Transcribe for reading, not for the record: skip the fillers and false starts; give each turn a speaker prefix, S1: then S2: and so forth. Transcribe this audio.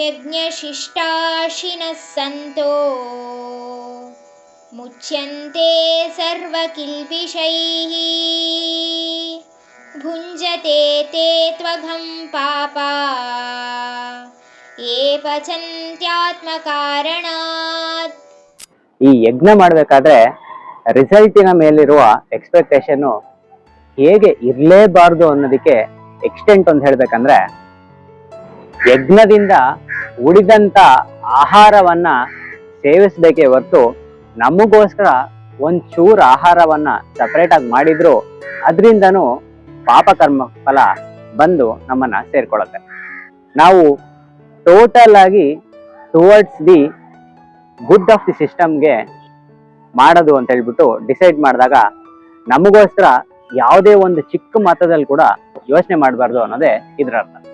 S1: ಯಜ್ಞಶಿಷ್ಟಾಶಿನಃ ಸಂತೋ ಮುಚ್ಯಂತೆ ಸರ್ವಕಿಲ್ಬಿಷೈಃ ಭುಂಜತೆ ತೇ ತ್ವಘಂ ಪಾಪಾ ಯೇ ಪಚಂತ್ಯಾತ್ಮಕಾರಣಾತ್.
S2: ಈ ಯಜ್ಞ ಮಾಡಬೇಕಾದ್ರೆ ರಿಸಲ್ಟಿನ ಮೇಲಿರುವ ಎಕ್ಸ್ಪೆಕ್ಟೇಷನ್ ಹೇಗೆ ಇರಲೇಬಾರ್ದು ಅನ್ನೋದಕ್ಕೆ ಎಕ್ಸ್ಟೆಂಟ್ ಅಂತ ಹೇಳ್ಬೇಕಂದ್ರೆ, ಯಜ್ಞದಿಂದ ಉಳಿದಂತ ಆಹಾರವನ್ನ ಸೇವಿಸಬೇಕೇ ಹೊರತು ನಮಗೋಸ್ಕರ ಒಂಚೂರು ಆಹಾರವನ್ನ ಸಪರೇಟ್ ಆಗಿ ಮಾಡಿದ್ರು ಅದರಿಂದನೂ ಪಾಪಕರ್ಮ ಫಲ ಬಂದು ನಮ್ಮನ್ನ ಸೇರ್ಕೊಳ್ಳುತ್ತೆ. ನಾವು ಟೋಟಲ್ ಆಗಿ towards the good of the ಸಿಸ್ಟಮ್ಗೆ ಮಾಡೋದು ಅಂತ ಹೇಳ್ಬಿಟ್ಟು ಡಿಸೈಡ್ ಮಾಡಿದಾಗ ನಮಗೋಸ್ಕರ ಯಾವುದೇ ಒಂದು ಚಿಕ್ಕ ಮತದಲ್ಲಿ ಕೂಡ ಯೋಚನೆ ಮಾಡಬಾರ್ದು ಅನ್ನೋದೇ ಇದರ ಅರ್ಥ.